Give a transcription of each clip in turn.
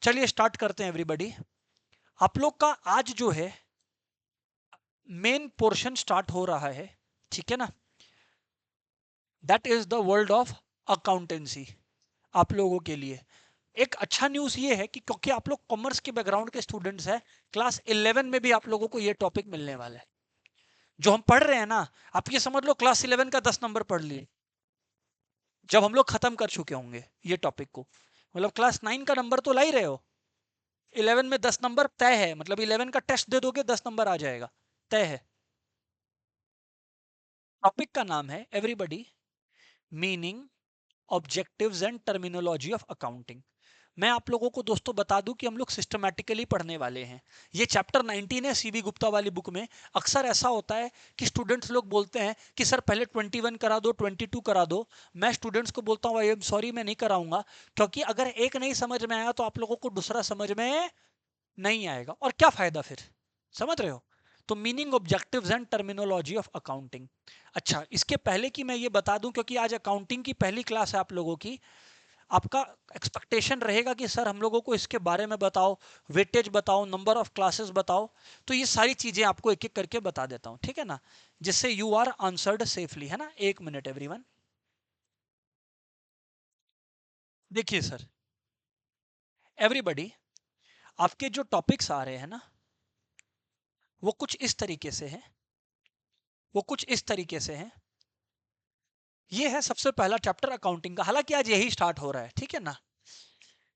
चलिए स्टार्ट करते हैं एवरीबॉडी। आप लोग का आज जो है मेन पोर्शन स्टार्ट हो रहा है, ठीक है ना। That is the world of accountancy. आप लोगों के लिए एक अच्छा न्यूज ये है कि क्योंकि आप लोग कॉमर्स के बैकग्राउंड के स्टूडेंट्स हैं, क्लास 11 में भी आप लोगों को ये टॉपिक मिलने वाला है। जो हम पढ़ रहे हैं ना, आप ये समझ लो क्लास 11 का 10 नंबर पढ़ लिए जब हम लोग खत्म कर चुके होंगे ये टॉपिक को। मतलब क्लास 9 का नंबर तो ला ही रहे हो, 11 में 10 नंबर तय है। मतलब 11 का टेस्ट दे दोगे 10 नंबर आ जाएगा, तय है। टॉपिक का नाम है everybody, meaning, objectives and terminology of accounting. मैं आप लोगों को दोस्तों बता दूं कि हम लोग सिस्टमैटिकली पढ़ने वाले हैं। ये चैप्टर 19 है सीवी गुप्ता वाली बुक में। अक्सर ऐसा होता है कि स्टूडेंट्स लोग बोलते हैं कि सर पहले 21 करा दो, 22 करा दो। मैं स्टूडेंट्स को बोलता हूँ आई एम सॉरी, मैं नहीं कराऊंगा, क्योंकि अगर एक नहीं समझ में आया तो आप लोगों को दूसरा समझ में नहीं आएगा, और क्या फायदा फिर। समझ रहे हो। तो meaning, objectives and terminology of accounting. अच्छा, इसके पहले कि मैं ये बता दूं, क्योंकि आज अकाउंटिंग की पहली क्लास है आप लोगों की, आपका एक्सपेक्टेशन रहेगा कि सर हम लोगों को इसके बारे में बताओ, वेटेज बताओ, नंबर ऑफ क्लासेस बताओ। तो ये सारी चीजें आपको एक एक करके बता देता हूं, ठीक है ना, जिससे यू आर आंसर्ड सेफली, है ना। एक मिनट एवरीवन। देखिए सर एवरीबॉडी, आपके जो टॉपिक्स आ रहे हैं ना, वो कुछ इस तरीके से हैं, वो कुछ इस तरीके से हैं। ये है सबसे पहला चैप्टर अकाउंटिंग का, हालांकि आज यही स्टार्ट हो रहा है, ठीक है ना।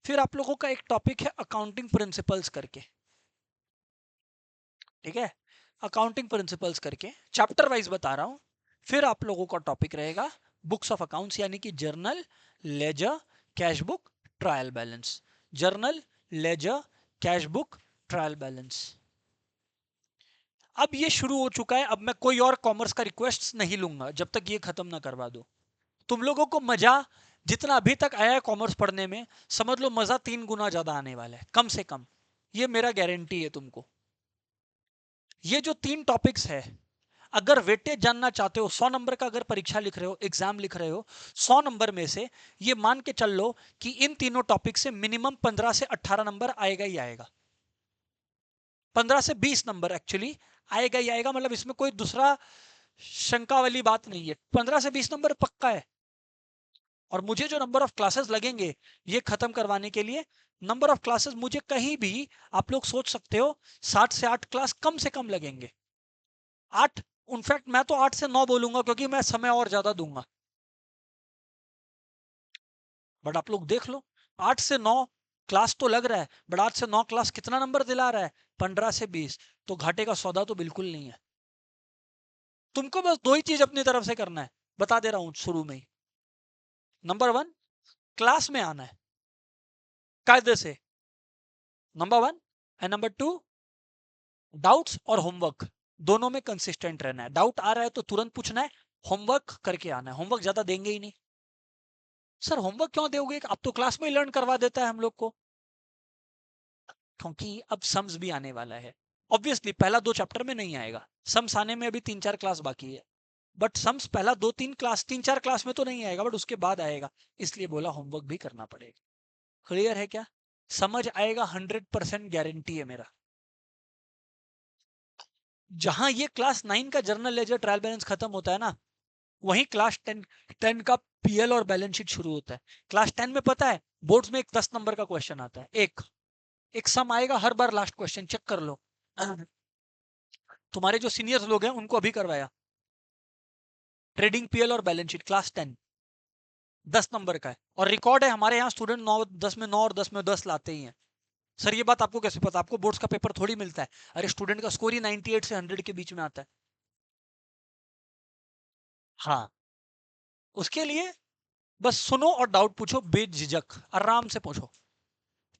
फिर आप लोगों का एक टॉपिक है अकाउंटिंग प्रिंसिपल्स करके, ठीक है। अकाउंटिंग प्रिंसिपल्स करके चैप्टर वाइज बता रहा हूं। फिर आप लोगों का टॉपिक रहेगा बुक्स ऑफ अकाउंट्स, यानी कि journal, ledger, cash book, trial balance. Journal, ledger, cash book, trial balance. अब ये शुरू हो चुका है। अब मैं कोई और कॉमर्स का रिक्वेस्ट नहीं लूंगा जब तक ये खत्म ना करवा दो। तुम लोगों को मजा जितना अभी तक आया है कॉमर्स पढ़ने में, समझ लो मजा 3 गुना ज्यादा आने वाला है, कम से कम। ये मेरा गारंटी है तुमको। ये जो 3 टॉपिक्स है, अगर वेटेज जानना चाहते हो, 100 नंबर का अगर परीक्षा लिख रहे हो, एग्जाम लिख रहे हो, 100 नंबर में से ये मान के चल लो कि इन तीनों टॉपिक से मिनिमम 15 से 18 नंबर आएगा ही आएगा। 15 से 20 नंबर एक्चुअली आएगा ही आएगा। मतलब इसमें कोई दूसरा शंका वाली बात नहीं है, 15 से 20 नंबर पक्का है। और मुझे जो नंबर ऑफ क्लासेस लगेंगे ये खत्म करवाने के लिए, नंबर ऑफ क्लासेस मुझे कहीं भी आप लोग सोच सकते हो 7 से 8 क्लास कम से कम लगेंगे। 8, इनफैक्ट मैं तो 8 से 9 बोलूंगा, क्योंकि मैं समय और ज्यादा दूंगा। बट आप लोग देख लो, 8 से 9 क्लास तो लग रहा है, बट 8 से 9 क्लास कितना नंबर दिला रहा है, 15 से 20। तो घाटे का सौदा तो बिल्कुल नहीं है। तुमको बस दो ही चीज अपनी तरफ से करना है, बता दे रहा हूं शुरू में ही। नंबर 1, क्लास में आना है कायदे से, नंबर 1। एंड नंबर 2, डाउट्स और होमवर्क दोनों में कंसिस्टेंट रहना है। डाउट आ रहा है तो तुरंत पूछना है, होमवर्क करके आना है। होमवर्क ज्यादा देंगे ही नहीं। सर होमवर्क क्यों दोगे, अब तो क्लास में ही लर्न करवा देता है हम लोग को। क्योंकि अब सम्स भी आने वाला है। ऑब्वियसली पहला 2 चैप्टर में नहीं आएगा, सम्स आने में अभी 3-4 क्लास बाकी है। बट सम्स पहला 2-3 क्लास, 3-4 क्लास में तो नहीं आएगा, बट उसके बाद आएगा। इसलिए बोला होमवर्क भी करना पड़ेगा। क्लियर है क्या। समझ आएगा, 100% गारंटी है मेरा। जहां ये क्लास 9 का जर्नल लेजर ट्रायल बैलेंस खत्म होता है ना, वहीं क्लास 10 का पीएल और बैलेंस शीट शुरू होता है। क्लास 10 में पता है बोर्ड्स में एक 10 नंबर का क्वेश्चन आता है, एक एक सम आएगा हर बार, लास्ट क्वेश्चन चेक कर लो। तुम्हारे जो सीनियर्स लोग हैं उनको अभी करवाया, ट्रेडिंग पीएल और बैलेंस शीट, क्लास 10, 10 नंबर का है। और रिकॉर्ड है हमारे यहाँ स्टूडेंट 9-10 में 9 और 10 में 10 लाते ही हैं। सर ये बात आपको कैसे पता, आपको बोर्ड्स का पेपर थोड़ी मिलता है। अरे स्टूडेंट का स्कोर ही 98 से 100 के बीच में आता है। हाँ, उसके लिए बस सुनो और डाउट पूछो बेझिझक, आराम से पूछो,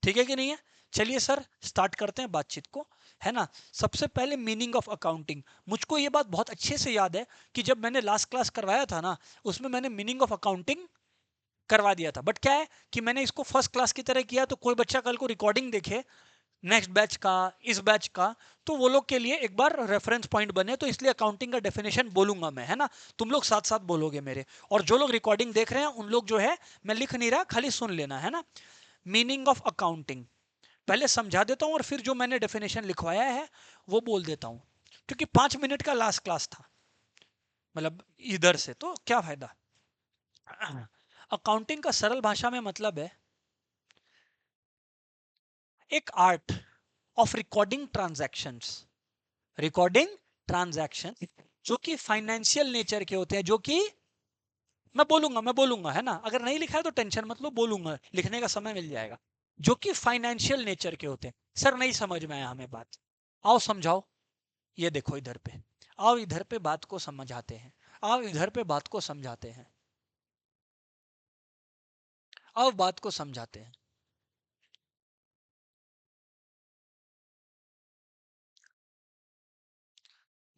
ठीक है कि नहीं है। चलिए सर स्टार्ट करते हैं बातचीत को, है ना। सबसे पहले मीनिंग ऑफ अकाउंटिंग। मुझको ये बात बहुत अच्छे से याद है कि जब मैंने लास्ट क्लास करवाया था ना, उसमें मैंने मीनिंग ऑफ अकाउंटिंग करवा दिया था। बट क्या है कि मैंने इसको फर्स्ट क्लास की तरह किया, तो कोई बच्चा कल को रिकॉर्डिंग देखे नेक्स्ट बैच का, इस बैच का, तो वो लोग के लिए एक बार रेफरेंस पॉइंट बने। तो इसलिए अकाउंटिंग का डेफिनेशन बोलूंगा मैं, है ना। तुम लोग साथ साथ बोलोगे मेरे, और जो लोग रिकॉर्डिंग देख रहे हैं उन लोग जो है, मैं लिख नहीं रहा, खाली सुन लेना, है ना। मीनिंग ऑफ अकाउंटिंग, पहले समझा देता हूं और फिर जो मैंने डेफिनेशन लिखवाया है वो बोल देता हूं, क्योंकि 5 मिनट का लास्ट क्लास था, मतलब इधर से तो क्या फायदा। अकाउंटिंग का सरल भाषा में मतलब है एक art of recording transactions, recording transaction जो कि फाइनेंशियल नेचर के होते हैं, जो कि मैं बोलूंगा है ना, अगर नहीं लिखा है तो टेंशन मत लो, बोलूंगा, लिखने का समय मिल जाएगा। जो कि फाइनेंशियल नेचर के होते हैं। सर नहीं समझ में आया हमें बात, आओ समझाओ। ये देखो इधर पे, आओ इधर पे बात को समझाते हैं, आओ इधर पे बात को समझाते हैं, आओ बात को समझाते हैं।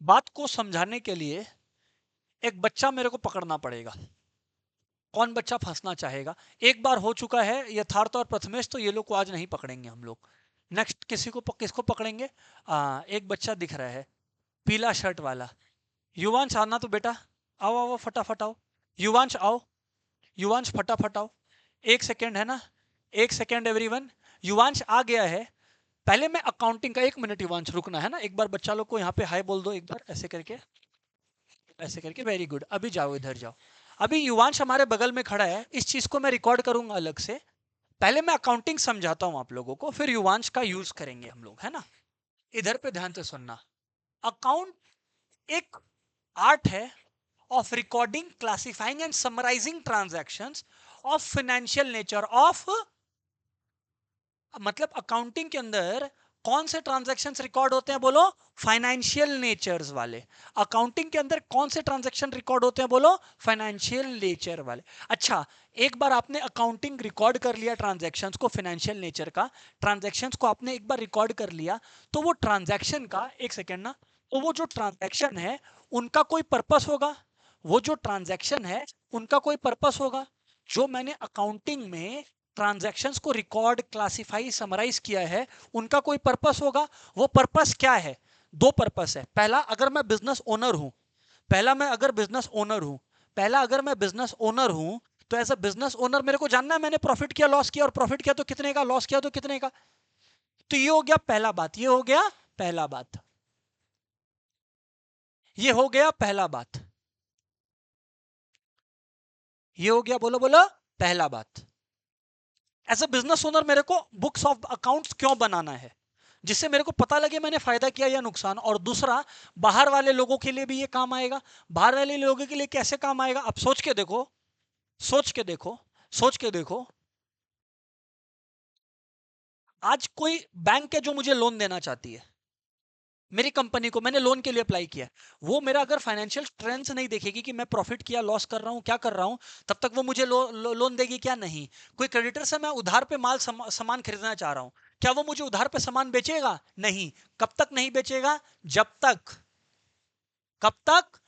बात को समझाने के लिए एक बच्चा मेरे को पकड़ना पड़ेगा। कौन बच्चा फंसना चाहेगा? एक बार हो चुका है यथार्थ और प्रथमेश, तो ये लोग को आज नहीं पकड़ेंगे हम लोग। नेक्स्ट किसको पकड़ेंगे? एक बच्चा दिख रहा है, पीला शर्ट वाला। युवांश आना तो बेटा, आओ आओ फटाफट आओ। युवांश आओ, युवांश फटाफट आओ। एक सेकेंड है ना, एक सेकेंड एवरीवन। युवांश आ गया है। पहले मैं अकाउंटिंग का, 1 मिनट युवांश रुकना है ना, एक बार बच्चा लोग को यहाँ पे हाई बोल दो एक बार, ऐसे करके, ऐसे करके, वेरी गुड। अभी जाओ इधर जाओ। अभी युवांश हमारे बगल में खड़ा है, इस चीज को मैं रिकॉर्ड करूंगा अलग से। पहले मैं अकाउंटिंग समझाता हूं आप लोगों को, फिर युवांश का यूज करेंगे हम लोग, है ना। इधर पे ध्यान से सुनना। अकाउंट एक आर्ट है of recording, classifying and summarising transactions of financial nature of, मतलब अकाउंटिंग के अंदर कौन से ट्रांजैक्शंस रिकॉर्ड होते हैं बोलो? फाइनेंशियल नेचर्स वाले। अकाउंटिंग के अंदर कौन से ट्रांजैक्शन रिकॉर्ड होते हैं बोलो? फाइनेंशियल नेचर वाले। अच्छा, एक बार आपने अकाउंटिंग रिकॉर्ड कर लिया ट्रांजैक्शंस को, फाइनेंशियल नेचर का ट्रांजैक्शंस को आपने एक बार रिकॉर्ड कर लिया, तो वो ट्रांजैक्शन का, एक सेकेंड ना, तो वो जो ट्रांजैक्शन है उनका कोई पर्पस होगा। वो जो ट्रांजैक्शन है उनका कोई पर्पस होगा। जो मैंने अकाउंटिंग में ट्रांजैक्शंस को रिकॉर्ड, क्लासिफाई, समराइज किया है, उनका कोई पर्पस होगा। वो पर्पस क्या है? दो पर्पस है। पहला, अगर मैं बिजनेस ओनर हूं, पहला मैं अगर बिजनेस ओनर हूं, पहला अगर मैं बिजनेस ओनर हूं, तो एज अ बिजनेस ओनर मेरे को जानना है मैंने प्रॉफिट किया, लॉस किया, और प्रॉफिट किया तो कितने का, लॉस किया तो कितने का। तो ये हो गया पहला बात, ये हो गया पहला बात, ये हो गया पहला बात, ये हो गया, बोलो बोलो, पहला बात। एज अ बिजनेस ओनर मेरे को बुक्स ऑफ अकाउंट्स क्यों बनाना है? जिससे मेरे को पता लगे मैंने फायदा किया या नुकसान। और दूसरा, बाहर वाले लोगों के लिए भी ये काम आएगा। बाहर वाले लोगों के लिए कैसे काम आएगा? अब सोच के देखो, सोच के देखो, सोच के देखो। आज कोई बैंक है जो मुझे लोन देना चाहती है, मेरी कंपनी को, मैंने लोन के लिए अप्लाई किया। वो मेरा अगर फाइनेंशियल स्ट्रेंथ नहीं देखेगी कि मैं प्रॉफिट किया, लॉस कर रहा हूं, क्या कर रहा हूं, तब तक वो मुझे लोन देगी क्या? नहीं। कोई क्रेडिटर से मैं उधार पे सामान खरीदना चाह रहा हूं, क्या वो मुझे उधार पे सामान बेचेगा? नहीं। कब तक नहीं बेचेगा? जब तक, कब तक,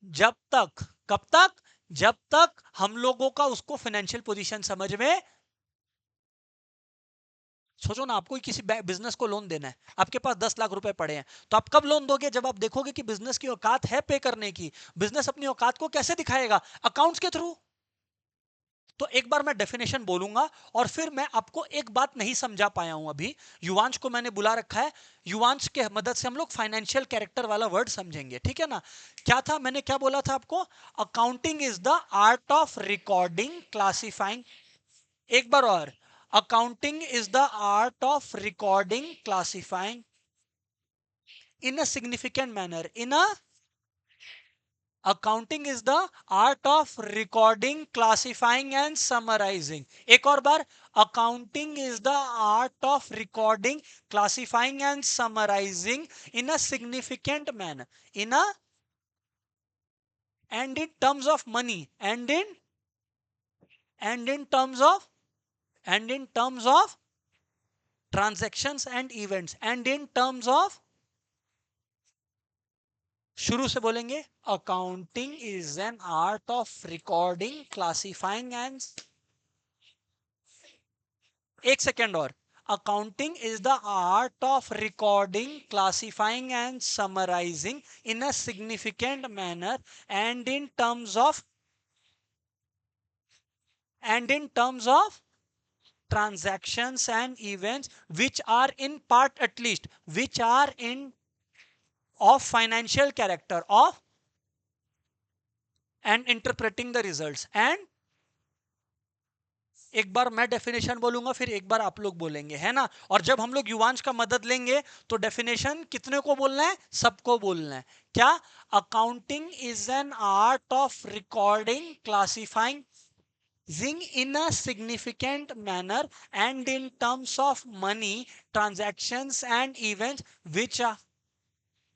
जब तक, कब तक, जब तक हम लोगों का उसको फाइनेंशियल पोजीशन समझ में। सोचो ना, आपको किसी बिजनेस को लोन देना है, आपके पास 10 लाख रुपए पड़े हैं, तो आप कब लोन दोगे? जब आप देखोगे कि बिजनेस की औकात है पे करने की। बिजनेस अपनी औकात को कैसे दिखाएगा? अकाउंट्स के थ्रू। तो एक बार मैं डेफिनेशन बोलूंगा, और फिर मैं आपको एक बात नहीं समझा पाया हूं अभी, युवांश को मैंने बुला रखा है, युवांश के मदद से हम लोग फाइनेंशियल कैरेक्टर वाला वर्ड समझेंगे, ठीक है ना। क्या था, मैंने क्या बोला था आपको? Accounting is the art of recording, classifying, एक बार और, accounting is the art of recording, classifying in a significant manner, in a, accounting is the art of recording, classifying and summarizing. एक और बार, accounting is the art of recording, classifying and summarizing in a significant manner, in a, and in terms of money, and in terms of, and in terms of transactions and events, and in terms of, शुरू से बोलेंगे, accounting is an art of recording, classifying and, एक second और, accounting is the art of recording, classifying and summarising in a significant manner, and in terms of, and in terms of, transactions and events which are in part, at least which are in of financial character of and interpreting the results. And एक बार मैं definition बोलूंगा, फिर एक बार आप लोग बोलेंगे, है ना? और जब हम लोग युवांश का मदद लेंगे तो डेफिनेशन कितने को बोलना है? सबको बोलना है। क्या? Accounting is an art of recording, classifying in a significant manner and in terms of money transactions and events which are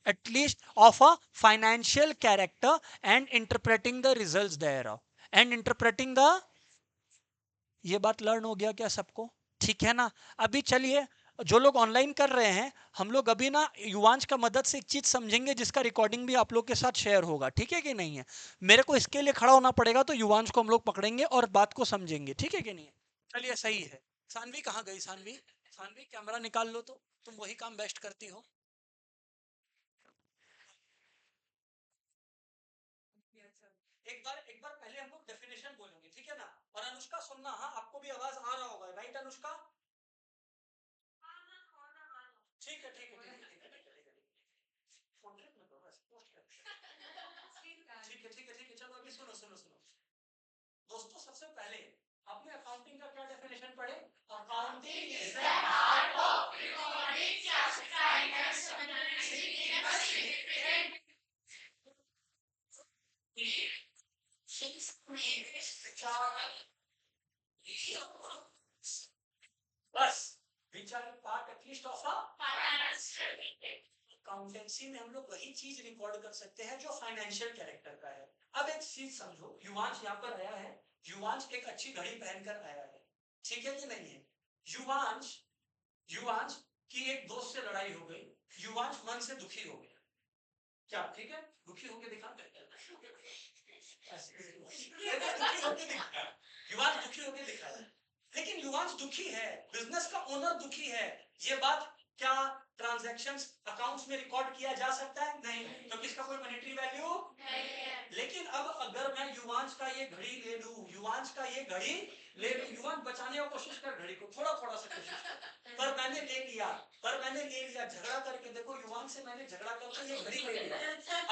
at least of a financial character and interpreting the results thereof and interpreting the, ये बात learn हो गया क्या सबको? ठीक है ना? अभी चलिए, जो लोग ऑनलाइन कर रहे हैं, हम लोग अभी ना युवांश का मदद से एक चीज समझेंगे जिसका रिकॉर्डिंग भी आप लोग के साथ शेयर होगा, ठीक है कि नहीं है? मेरे को इसके लिए खड़ा होना पड़ेगा, तो युवांश को हम लोग पकड़ेंगे और बात को समझेंगे, ठीक है कि नहीं है? चलिए, सही है। सानवी कहाँ गई? सानवी, सानवी कैमरा निकाल लो, तो तुम वही काम बेस्ट करती हो। एक बार पहले हम लोग डेफिनेशन बोलेंगे, ठीक है ना? और अनुष्का सुनना, हाँ, आपको भी आवाज आ रहा होगा, राइट अनुष्का? ठीक है, ठीक है, ठीक है, ठीक है, ठीक है, ठीक है। पोर्ट्रेट में तो बस पोस्ट कर। ठीक है, ठीक है, ठीक है, चलो अभी सुनो, सुनो, सुनो दोस्तों। सबसे पहले आपने अकाउंटिंग का क्या डेफिनेशन पढ़े? Accounting is an art of recording, classifying and summarising in a significant बस विचार part at least of a financial. Accountancy में हम लोग वही चीज रिकॉर्ड कर सकते हैं जो फाइनेंशियल कैरेक्टर का है। अब एक चीज समझो, युवांश यहाँ पर आया है, युवांश एक अच्छी घड़ी पहनकर आया है, ठीक है कि नहीं है? युवांश युवांश की एक दोस्त से लड़ाई हो गई, युवांश मन से दुखी हो गया। क्या? ठीक है, दुखी होकर दिखा, युवांश दुखी होकर दिखा है। लेकिन युवांश दुखी है, बिजनेस का ओनर दुखी है, ये बात क्या ट्रांजैक्शंस अकाउंट्स में रिकॉर्ड किया जा सकता है? नहीं। तो किसका कोई मॉनेटरी वैल्यू नहीं है। लेकिन अब अगर मैं युवांश का ये घड़ी ले लूं, युवांश का ये घड़ी ले लूं, युवांश बचाने की कोशिश कर घड़ी को, थोड़ा थोड़ा सा कोशिश कर, पर मैंने ले लिया, झगड़ा करके देखो, युवांश से मैंने झगड़ा करके ये घड़ी ले लिया।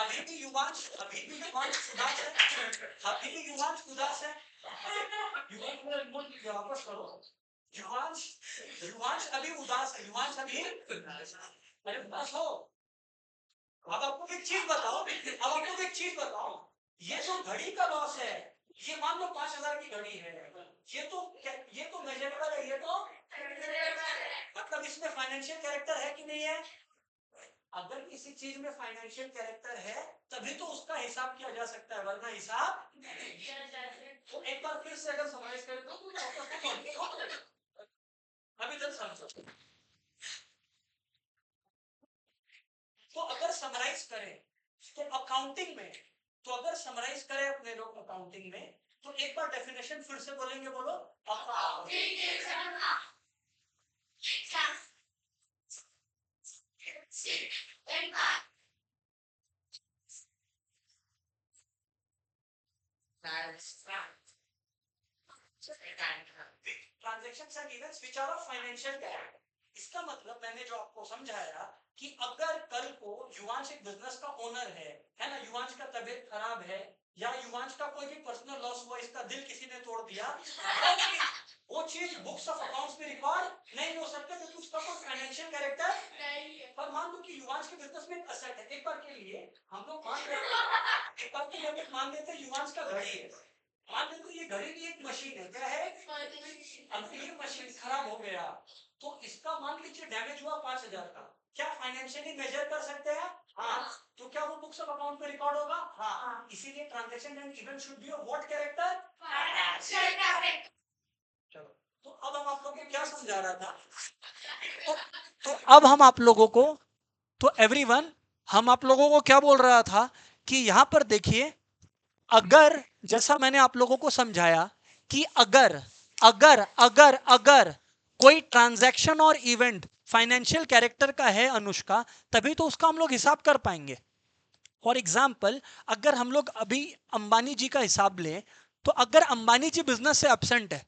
अभी भी युवांश उदास है, अभी भी युवांश उदास है। युवांश मेरा रिमोट वापस करो। युवांश युवांश अभी उदास है, युवांश अभी अरे उदास हो। अब आपको एक चीज बताओ, ये जो घड़ी का लॉस है, ये मान लो 5,000 की घड़ी है, ये तो मेजरेबल है, ये तो मतलब इसमें फाइनेंशियल कैरेक्टर है कि नहीं है? अगर किसी चीज में फाइनेंशियल कैरेक्टर है तभी तो उसका हिसाब किया जा सकता है, वरना हिसाब तो एक बार फिर से अगर समराइज करें तो अभी तक समझो। तो अगर समराइज करें तो अकाउंटिंग में, तो अगर समराइज करें अपने लोग अकाउंटिंग में, तो एक बार डेफिनेशन फिर से बोलेंगे, बोलो। Accounting is transactions and events which are of financial character. इसका मतलब मैंने जो आपको समझाया कि अगर कल को युवांश एक बिजनेस का ओनर है ना, युवांश का तबीयत खराब है या युवांश का कोई भी पर्सनल लॉस हुआ, इसका दिल किसी ने तोड़ दिया, वो चीज बुक्स ऑफ अकाउंट्स में रिकॉर्ड नहीं हो सकता क्योंकि उसका कोई फाइनेंशियल कैरेक्टर नहीं है। पर मान लो कि युवांश के बिजनेस में एक असेट है, एक बार के लिए हम लोग मान लेते हैं युवांश का घड़ी है, मान लेते ये घड़ी की एक मशीन है, क्या है? अब ये मशीन खराब हो गया तो इसका मान लीजिए डैमेज हुआ 5,000 का, क्या फाइनेंशियली मेजर कर सकते हैं? हाँ। तो क्या वो बुक्स ऑफ अकाउंट में रिकॉर्ड होगा? हाँ। इसीलिए transaction and event should be of what character? Financial character. चलो, तो अब हम आप लोगों को क्या समझा रहा था? तो अब हम आप लोगों को, तो एवरीवन, हम आप लोगों को क्या बोल रहा था कि यहां पर देखिए, अगर जैसा मैंने आप लोगों को समझाया कि अगर अगर अगर अगर कोई ट्रांजैक्शन और इवेंट फाइनेंशियल कैरेक्टर का है अनुष्का, तभी तो उसका हम लोग हिसाब कर पाएंगे। फॉर एग्जाम्पल, अगर हम लोग अभी अंबानी जी का हिसाब लें, तो अगर अंबानी जी बिजनेस से एब्सेंट है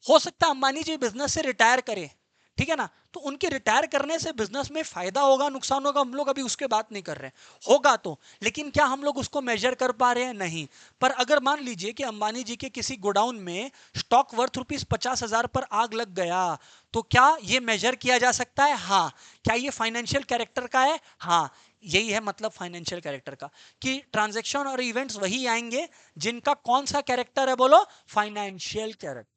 हो सकता है अंबानी जी बिजनेस से रिटायर करें, ठीक है ना, तो उनके रिटायर करने से बिजनेस में फायदा होगा नुकसान होगा, हम लोग अभी उसके बात नहीं कर रहे हैं, होगा तो, लेकिन क्या हम लोग उसको मेजर कर पा रहे हैं? नहीं। पर अगर मान लीजिए कि अंबानी जी के किसी गोडाउन में स्टॉक वर्थ ₹50,000 पर आग लग गया, तो क्या ये मेजर किया जा सकता है? हाँ। क्या ये फाइनेंशियल कैरेक्टर का है? हाँ। यही है मतलब फाइनेंशियल कैरेक्टर का, कि ट्रांजैक्शन और इवेंट्स वही आएंगे जिनका कौन सा कैरेक्टर है, बोलो, फाइनेंशियल कैरेक्टर।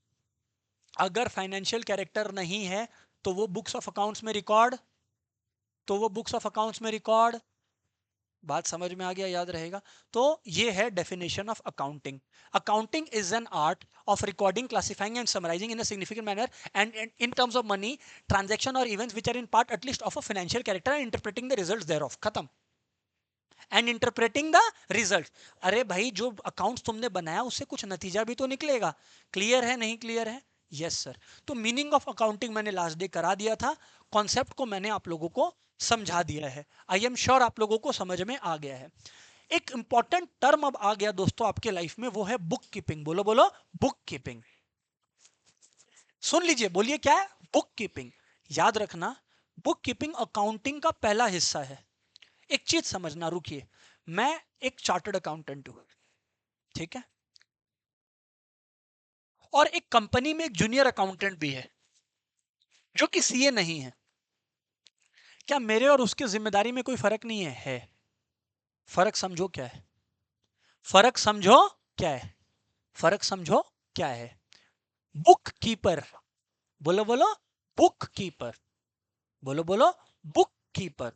अगर फाइनेंशियल कैरेक्टर नहीं है तो वो बुक्स ऑफ अकाउंट्स में रिकॉर्ड, तो वो बुक्स ऑफ अकाउंट्स में रिकॉर्ड। बात समझ में आ गया, याद रहेगा। तो ये है definition of accounting. Accounting is an art of recording, classifying and summarising in a significant manner and in terms of money transaction और events which are in part at least of a financial character and interpreting the results thereof. खत्म। And interpreting the result. अरे भाई, जो accounts तुमने बनाया उससे कुछ नतीजा भी तो निकलेगा। क्लियर है? नहीं क्लियर है? Yes sir. तो मीनिंग ऑफ अकाउंटिंग मैंने लास्ट डे करा दिया था, कॉन्सेप्ट को मैंने आप लोगों को समझा दिया है। आई एम श्योर आप लोगों को समझ में आ गया है। एक इंपॉर्टेंट टर्म अब आ गया दोस्तों आपके लाइफ में, वो है बुक कीपिंग। बोलो बोलो, बुक कीपिंग। सुन लीजिए, बोलिए क्या है? Book keeping. याद रखना, बुक कीपिंग अकाउंटिंग का पहला हिस्सा है। एक चीज समझना, रुकिए, मैं एक चार्टर्ड अकाउंटेंट हूं, ठीक है, और एक कंपनी में एक जूनियर अकाउंटेंट भी है जो कि सीए नहीं है। क्या मेरे और उसके जिम्मेदारी में कोई फर्क नहीं है? है। फर्क समझो क्या है? फर्क समझो क्या है? फर्क समझो क्या है? Book keeper. बोलो बोलो, बुक कीपर। बोलो बोलो, बुक कीपर।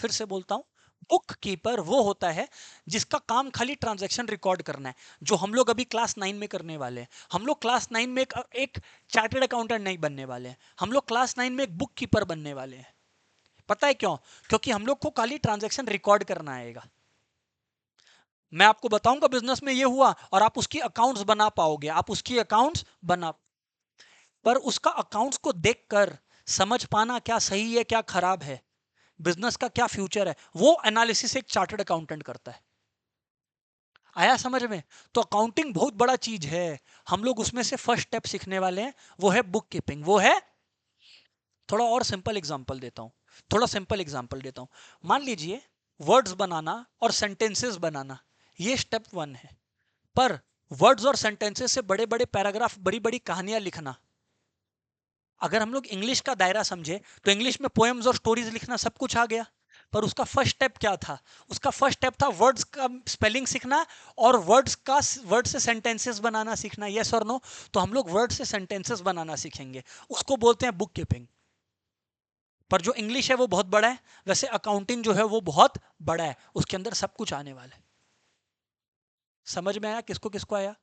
फिर से बोलता हूं, बुक कीपर वो होता है जिसका काम खाली ट्रांजैक्शन रिकॉर्ड करना है, जो हम लोग अभी क्लास 9 में करने वाले हैं। हम लोग क्लास 9 में एक चार्टर्ड अकाउंटेंट नहीं बनने वाले हैं, हम लोग क्लास 9 में एक बुक कीपर बनने वाले हैं। पता है क्यों? क्योंकि हम लोग को खाली ट्रांजैक्शन रिकॉर्ड करना आएगा। मैं आपको बताऊंगा बिजनेस में ये हुआ, और आप उसकी अकाउंट्स बना पाओगे, आप उसकी अकाउंट्स बना, पर उसका अकाउंट्स को देखकर समझ पाना क्या सही है क्या खराब है, बिजनेस का क्या फ्यूचर है, वो एनालिसिस एक चार्टर्ड अकाउंटेंट करता है। आया समझ में? तो अकाउंटिंग बहुत बड़ा चीज है, हम लोग उसमें से फर्स्ट स्टेप सीखने वाले हैं, वो है बुक कीपिंग। वो है, थोड़ा और सिंपल एग्जांपल देता हूं, थोड़ा सिंपल एग्जांपल देता हूं। मान लीजिए वर्ड्स बनाना और सेंटेंसेस बनाना, ये स्टेप 1 है। पर वर्ड्स और सेंटेंसेस से बड़े बड़े पैराग्राफ, बड़ी बड़ी कहानियां लिखना, अगर हम लोग इंग्लिश का दायरा समझे तो इंग्लिश में पोएम्स और स्टोरीज लिखना सब कुछ आ गया। पर उसका फर्स्ट स्टेप क्या था? उसका फर्स्ट स्टेप था वर्ड्स का स्पेलिंग सीखना और वर्ड से सेंटेंसेस बनाना सीखना। यस और नो? तो हम लोग वर्ड से सेंटेंसेस बनाना सीखेंगे, उसको बोलते हैं बुक कीपिंग। पर जो इंग्लिश है वो बहुत बड़ा है, वैसे अकाउंटिंग जो है वो बहुत बड़ा है, उसके अंदर सब कुछ आने वाला है। समझ में आया किसको किसको आया?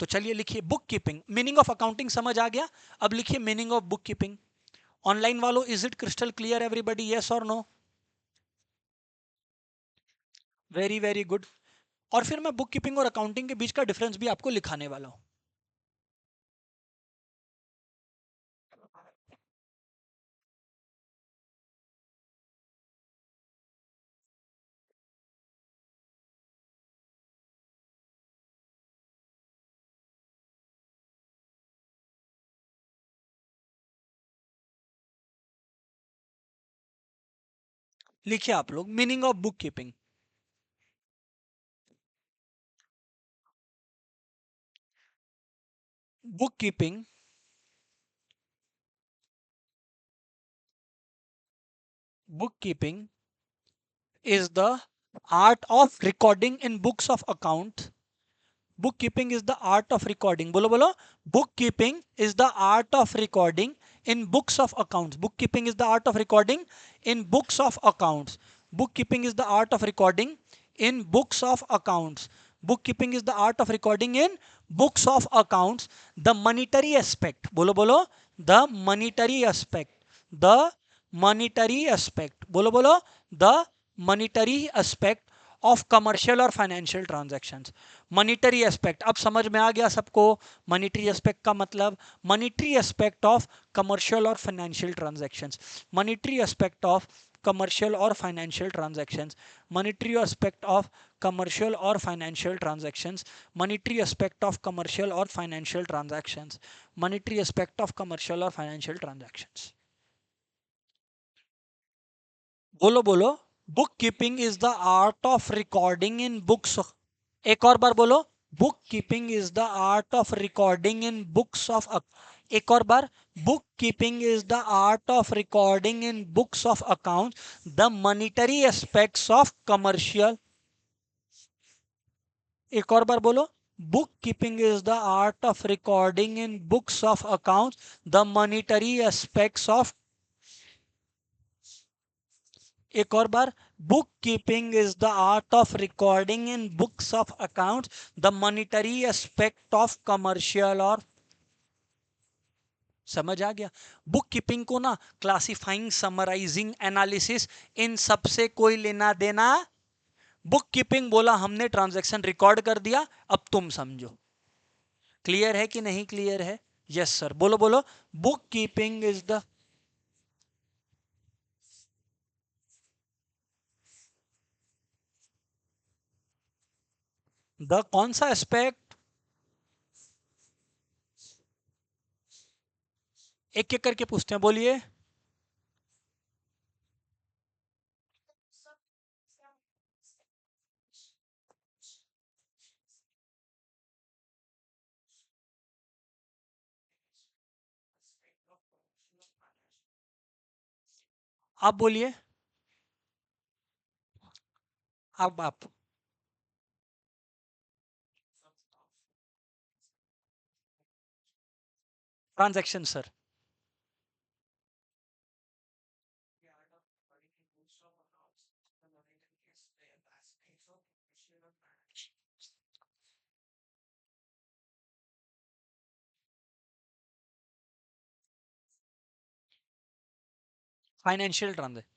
तो चलिए लिखिए book keeping. Meaning of accounting समझ आ गया, अब लिखिए meaning of book keeping. Online वालों, is it crystal clear everybody? Yes और नो? Very very good. और फिर मैं बुक कीपिंग और अकाउंटिंग के बीच का डिफरेंस भी आपको लिखाने वाला हूं। लिखिए आप लोग meaning of book keeping. Book keeping, book keeping is the art of recording in books of account. Bookkeeping is the art of recording. बोलो बोलो, bookkeeping is the art of recording in books of accounts. Bookkeeping is the art of recording in books of accounts. Bookkeeping is the art of recording in books of accounts. Bookkeeping is the art of recording in books of accounts. The monetary aspect, बोलो बोलो, the monetary aspect, the monetary aspect, बोलो बोलो, the monetary aspect of commercial और financial transactions. Monetary aspect अब समझ में आ गया सबको? मॉनिटरी एस्पेक्ट का मतलब मॉनिटरी एस्पेक्ट ऑफ कमर्शियल और financial transactions, monetary aspect of commercial or financial transactions. Monetary aspect of commercial or financial transactions. Monetary aspect of commercial or financial transactions. Monetary aspect of commercial or financial transactions. बोलो बोलो. Book keeping is the art of recording in books. एक और बार बोलो. Book keeping is the art of recording in books of. एक और बार. Book keeping is the art of recording in books of account the monetary aspects of commercial. एक और बार बोलो. Book keeping is the art of recording in books of account the monetary aspects of. एक और बार. Book keeping is the art of recording in books of account the monetary aspect of commercial और. समझ आ गया. Book keeping को ना classifying, summarising, analysis, इन सब से कोई लेना देना. बुक कीपिंग बोला हमने, ट्रांजैक्शन रिकॉर्ड कर दिया, अब तुम समझो. क्लियर है कि नहीं क्लियर है? Yes sir. बोलो बोलो. बुक कीपिंग इज द कौन सा एस्पेक्ट. एक एक करके पूछते हैं, बोलिए. आप बोलिए. आप. Transaction sir. Financial transaction.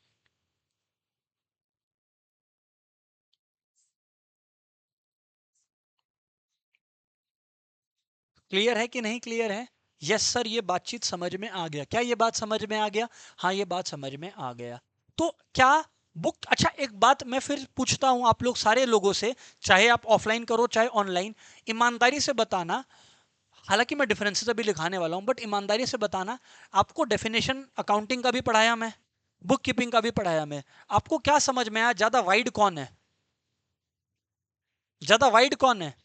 Clear है कि नहीं क्लियर है? Yes sir. ये बातचीत समझ में आ गया क्या? ये बात समझ में आ गया? हाँ, ये बात समझ में आ गया. तो क्या बुक. अच्छा, एक बात मैं फिर पूछता हूं आप लोग सारे लोगों से, चाहे आप ऑफलाइन करो चाहे ऑनलाइन, ईमानदारी से बताना. हालांकि मैं डिफरेंसेस अभी लिखाने वाला हूं, बट ईमानदारी से बताना. आपको डेफिनेशन अकाउंटिंग का भी पढ़ाया मैं, बुक कीपिंग का भी पढ़ाया मैं. आपको क्या समझ में आया? ज्यादा वाइड कौन है? ज्यादा वाइड कौन है?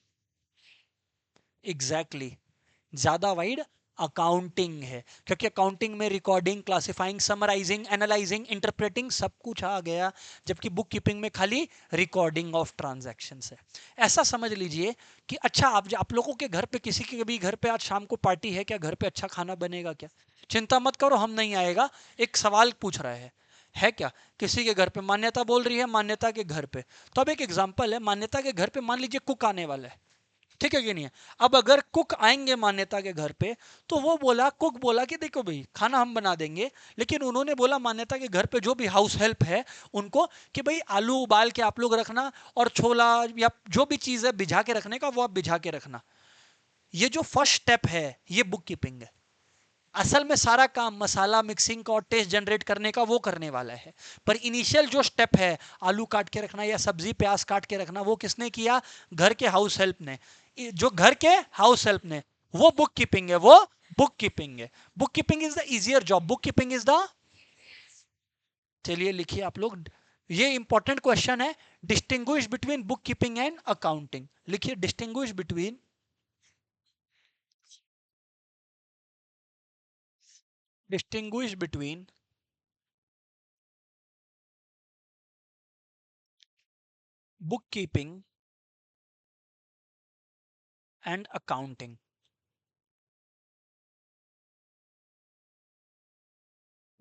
Exactly exactly. ज्यादा वाइड अकाउंटिंग है, क्योंकि अकाउंटिंग में recording, classifying, summarising, analysing, interpreting सब कुछ आ गया, जबकि बुक कीपिंग में खाली रिकॉर्डिंग ऑफ ट्रांजैक्शंस है. ऐसा समझ लीजिए कि अच्छा, आप लोगों के घर पे, किसी के भी घर पे आज शाम को पार्टी है क्या? घर पे अच्छा खाना बनेगा क्या? चिंता मत करो, हम नहीं आएगा. एक सवाल पूछ रहा है क्या? किसी के घर पे मान्यता बोल रही है, मान्यता के घर पे. तो अब एक एग्जांपल है, मान्यता के घर पे मान लीजिए कुक आने वाला है. ठीक है कि नहीं है? अब अगर कुक आएंगे मान्यता के घर पे, तो वो बोला, कुक बोला कि देखो भाई, खाना हम बना देंगे, लेकिन उन्होंने बोला मान्यता के घर पे जो भी हाउस हेल्प है उनको, कि भाई आलू उबाल के आप लोग रखना, और छोला या जो भी चीज़ है भिजा के रखने का, वो आप भिजा के रखना. ये जो फर्स्ट स्टेप है, ये बुक कीपिंग है. असल में सारा काम मसाला मिक्सिंग का और टेस्ट जनरेट करने का वो करने वाला है. पर इनिशियल जो स्टेप है, आलू काट के रखना या सब्जी प्याज काट के रखना, वो किसने किया? घर के हाउस हेल्प ने. जो घर के हाउस हेल्प ने, वो बुक कीपिंग है. वो बुक कीपिंग है. Book keeping is the easier job. Book keeping is the. चलिए लिखिए आप लोग. ये इंपॉर्टेंट क्वेश्चन है. Distinguish between book keeping and accounting. लिखिए, distinguish between. Distinguish between book keeping and accounting.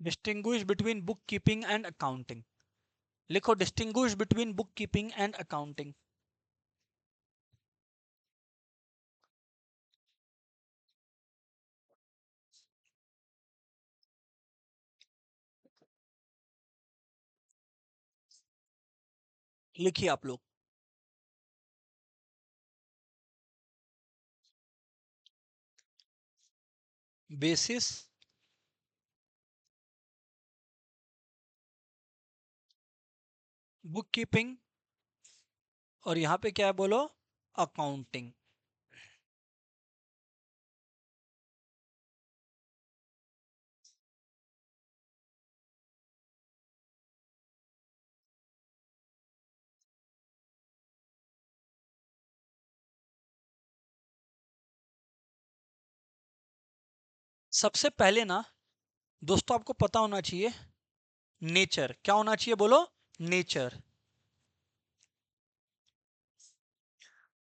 Distinguish between book keeping and accounting. लिखो, distinguish between book keeping and accounting. लिखिए आप लोग. बेसिस बुक कीपिंग, और यहां पे क्या है बोलो, अकाउंटिंग। सबसे पहले ना दोस्तों आपको पता होना चाहिए नेचर, क्या होना चाहिए बोलो, नेचर।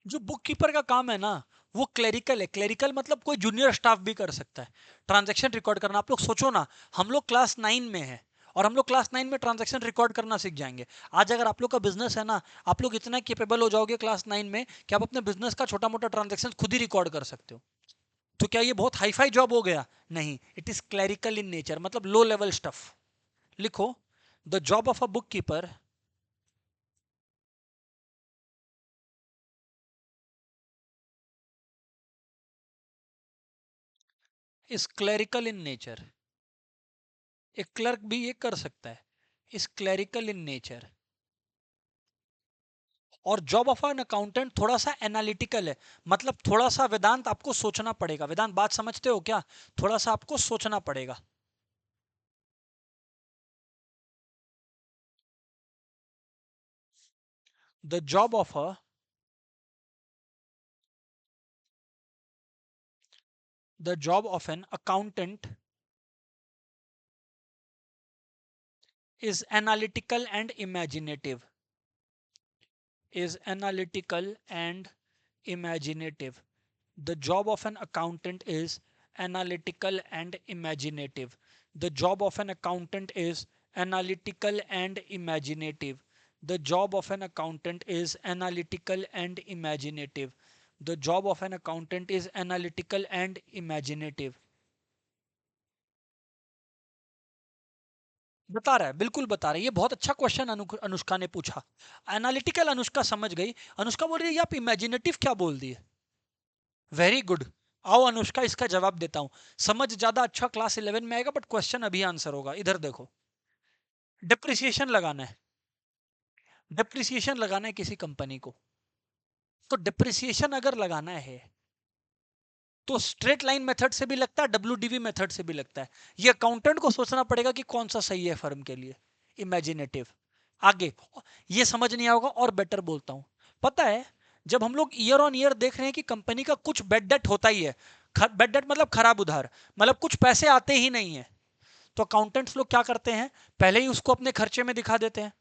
जो बुक कीपर का काम है ना वो क्लेरिकल है। क्लेरिकल मतलब कोई जूनियर स्टाफ भी कर सकता है। ट्रांजैक्शन रिकॉर्ड करना, आप लोग सोचो ना, हम लोग क्लास 9 में है और हम लोग क्लास 9 में ट्रांजैक्शन रिकॉर्ड करना सीख जाएंगे। आज अगर आप लोग का बिजनेस है ना, आप लोग इतना केपेबल हो जाओगे क्लास 9 में कि आप अपने बिजनेस का छोटा मोटा ट्रांजैक्शन खुद ही रिकॉर्ड कर सकते हो। तो क्या ये बहुत हाईफाई जॉब हो गया? नहीं, it is clerical in nature, मतलब लो लेवल स्टफ। लिखो, the job of a book keeper is clerical in nature. एक क्लर्क भी ये कर सकता है, इज क्लैरिकल इन नेचर। और जॉब ऑफ एन अकाउंटेंट थोड़ा सा एनालिटिकल है, मतलब थोड़ा सा वेदांत आपको सोचना पड़ेगा। वेदांत बात समझते हो क्या? थोड़ा सा आपको सोचना पड़ेगा। The job of a the job of an accountant is analytical and imaginative, is analytical and imaginative. The job of an accountant is analytical and imaginative. The job of an accountant is analytical and imaginative. The job of an accountant is analytical and imaginative. The job of an accountant is analytical and imaginative. बता रहा है, बिल्कुल बता रहा है। ये बहुत अच्छा क्वेश्चन अनुष्का ने पूछा। एनालिटिकल अनुष्का समझ गई। अनुष्का बोल रही है ये आप इमेजिनेटिव क्या बोल दिए। Very good. आओ अनुष्का इसका जवाब देता हूं। समझ ज्यादा अच्छा क्लास 11 में आएगा, बट क्वेश्चन अभी आंसर होगा। इधर देखो, डिप्रिसिएशन लगाना है। डिप्रिसिएशन लगाना है किसी कंपनी को, तो डिप्रिसिएशन अगर लगाना है तो स्ट्रेट लाइन मेथड से भी लगता है, डब्ल्यूडीवी मेथड से भी लगता है। ये अकाउंटेंट को सोचना पड़ेगा कि कौन सा सही है फर्म के लिए। इमेजिनेटिव। आगे ये समझ नहीं आओगे और बेटर बोलता हूं। पता है, जब हम लोग ईयर ऑन ईयर देख रहे हैं कि कंपनी का कुछ बैड डेट होता ही है, बैड डेट मतलब खराब उधार, मतलब कुछ पैसे आते ही नहीं है, तो अकाउंटेंट्स लोग क्या करते हैं, पहले ही उसको अपने खर्चे में दिखा देते हैं।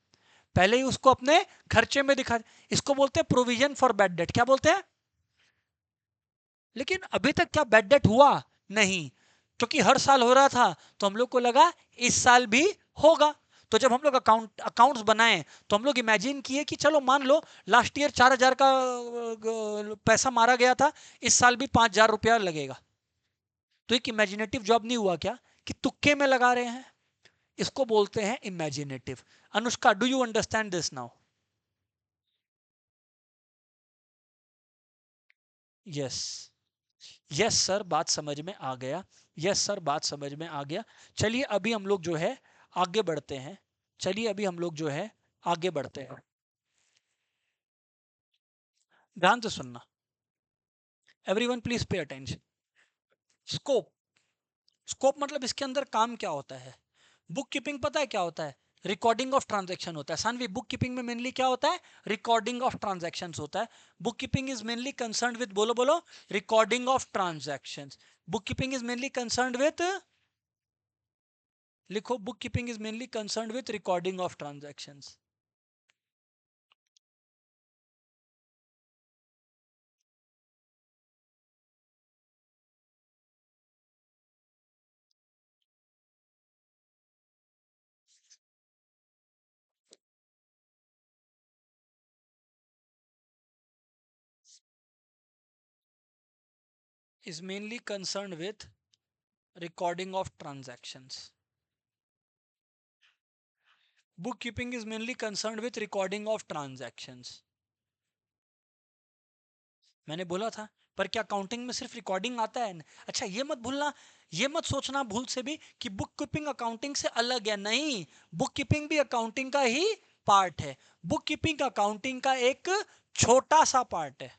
पहले ही उसको अपने खर्चे में दिखा, इसको बोलते हैं प्रोविजन फॉर बैड डेट। क्या बोलते हैं? लेकिन अभी तक क्या बैड डेट हुआ? नहीं, क्योंकि हर साल हो रहा था तो हम लोग को लगा इस साल भी होगा। तो जब हम लोग अकाउंट्स बनाए तो हम लोग इमेजिन किए कि चलो मान लो लास्ट ईयर 4,000 का पैसा मारा गया था, इस साल भी 5,000 रुपया लगेगा। तो एक इमेजिनेटिव जॉब नहीं हुआ क्या, कि तुक्के में लगा रहे हैं। इसको बोलते हैं imaginative. Anushka, do you understand this now? Yes, yes sir, बात समझ में आ गया। यस सर, बात समझ में आ गया। चलिए अभी हम लोग जो है आगे बढ़ते हैं। चलिए अभी हम लोग जो है आगे बढ़ते हैं। ध्यान से सुनना, everyone please pay attention. Scope, scope मतलब इसके अंदर काम क्या होता है। बुक कीपिंग पता है क्या होता है? रिकॉर्डिंग ऑफ ट्रांजैक्शन होता है। सानवी, बुक कीपिंग में मेनली क्या होता है? रिकॉर्डिंग ऑफ ट्रांजैक्शन होता है। Book keeping is mainly concern with, बोलो बोलो, recording of transaction. Book keeping is mainly concern with, लिखो, book keeping is mainly concern with recording of transaction. is mainly concerned with recording of transactions. Bookkeeping is mainly concerned with recording of transactions. मैंने बोला था, पर क्या accounting में सिर्फ recording आता है? अच्छा ये मत भूलना, ये मत सोचना भूल से भी कि बुक कीपिंग अकाउंटिंग से अलग है। नहीं, बुक कीपिंग भी अकाउंटिंग का ही पार्ट है, बुक कीपिंग अकाउंटिंग का एक छोटा सा पार्ट है।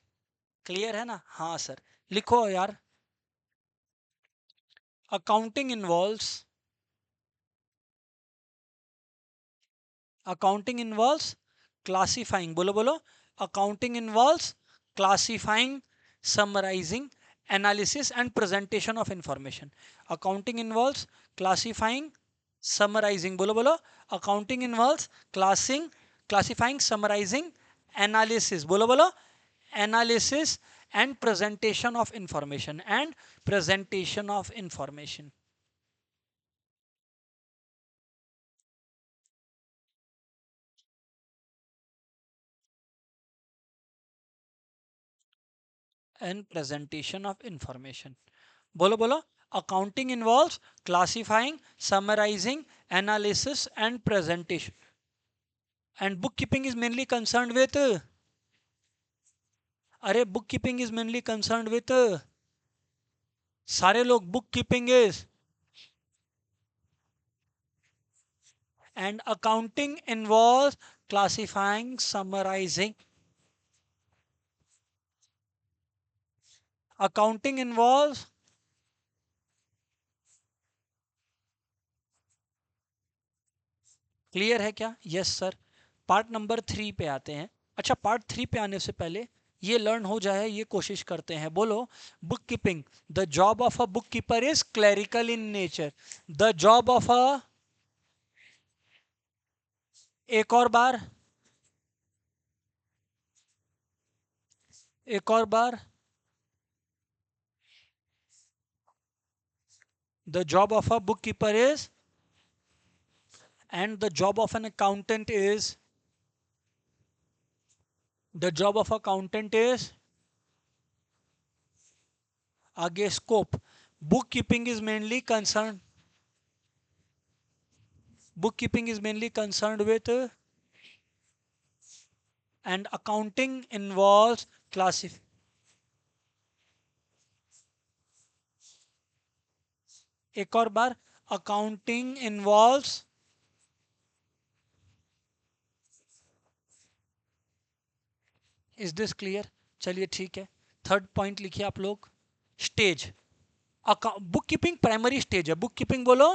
क्लियर है ना? हाँ सर, लिखो यार। Accounting involves, accounting involves classifying, बोलो बोलो, accounting involves classifying, summarising, analysis and presentation of information. Accounting involves classifying, summarising, बोलो बोलो, accounting involves classing, classifying, summarising, analysis, बोलो बोलो, analysis and presentation of information, and presentation of information. And presentation of information, बोलो बोलो, accounting involves classifying, summarising, analysis and presentation, and book keeping is mainly concerned with, अरे book keeping is mainly concerned with, सारे लोग, book keeping is, and accounting involves classifying, summarising, accounting involves, clear है क्या? Yes sir. Part number 3 पे आते हैं। अच्छा, part 3 पे आने से पहले ये लर्न हो जाए, ये कोशिश करते हैं। बोलो, book keeping, the job of a book keeper is clerical in nature. The job of a, एक और बार, एक और बार, the job of a book keeper is, and the job of an accountant is, the job of accountant is, आगे scope, book keeping is mainly concern, book keeping is mainly concerned with, and accounting involves classify, एक और बार, accounting involves, is this clear? चलिए ठीक है। Third point लिखिए आप लोग, stage, book keeping primary stage है, बुक कीपिंग बोलो,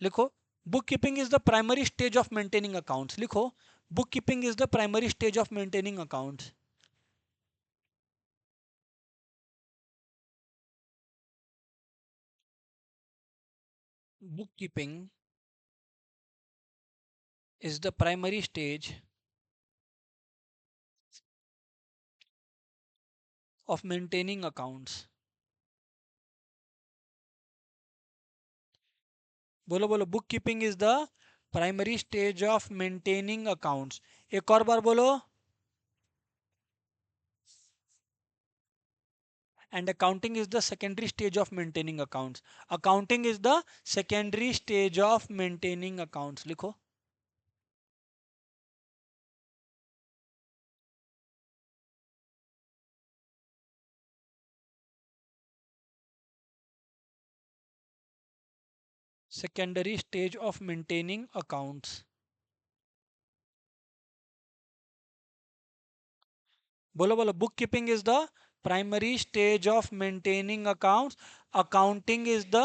लिखो, book keeping is the primary stage of maintaining accounts, लिखो, book keeping is the primary stage of maintaining accounts. Book keeping is the primary stage of maintaining accounts, बोलो बोलो, book keeping is the primary stage of maintaining accounts, एक और बार बोलो, and accounting is the secondary stage of maintaining accounts, accounting is the secondary stage of maintaining accounts, लिखो, secondary stage of maintaining accounts, बोलो बोलो, book keeping is the primary stage of maintaining accounts, accounting is the,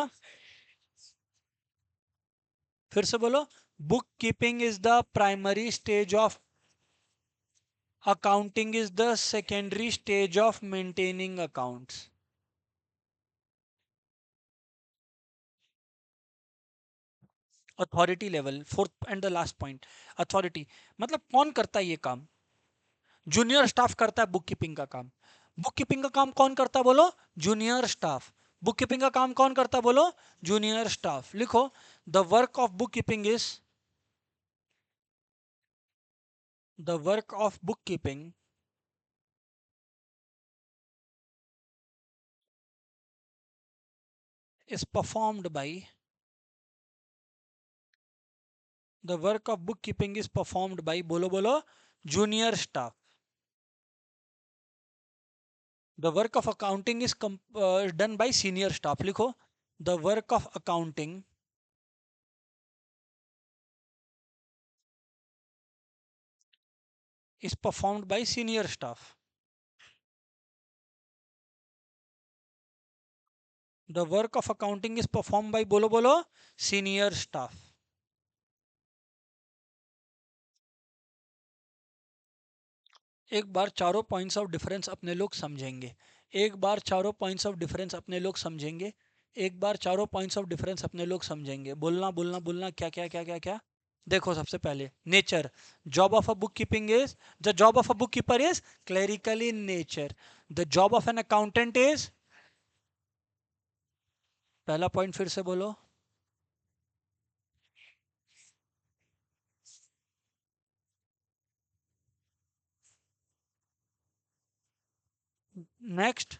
फिर से बोलो, book keeping is the primary stage of, accounting is the secondary stage of maintaining accounts, authority level, fourth and the last point, authority, मतलब कौन करता है ये काम? Junior staff करता है बुक कीपिंग का काम। बुक कीपिंग का काम कौन करता है बोलो? Junior staff. बुक कीपिंग का काम कौन करता है बोलो? Junior staff. लिखो, the work of book keeping is, the work of book keeping is performed by, the work of bookkeeping is performed by, बोलो बोलो, junior staff. The work of accounting is done by senior staff, लिखो, the work of accounting is performed by senior staff. The work of accounting is performed by बोलो बोलो senior staff. एक बार चारों points of difference अपने लोग समझेंगे, एक बार चारों पॉइंट्स ऑफ डिफरेंस अपने लोग समझेंगे, एक बार चारों पॉइंट्स ऑफ डिफरेंस अपने लोग समझेंगे। बोलना बोलना बोलना, क्या क्या क्या क्या क्या। देखो सबसे पहले nature, job of a book keeping is, the job of a book keeper is clerical in nature, the job of an accountant is, पहला पॉइंट फिर से बोलो। Next,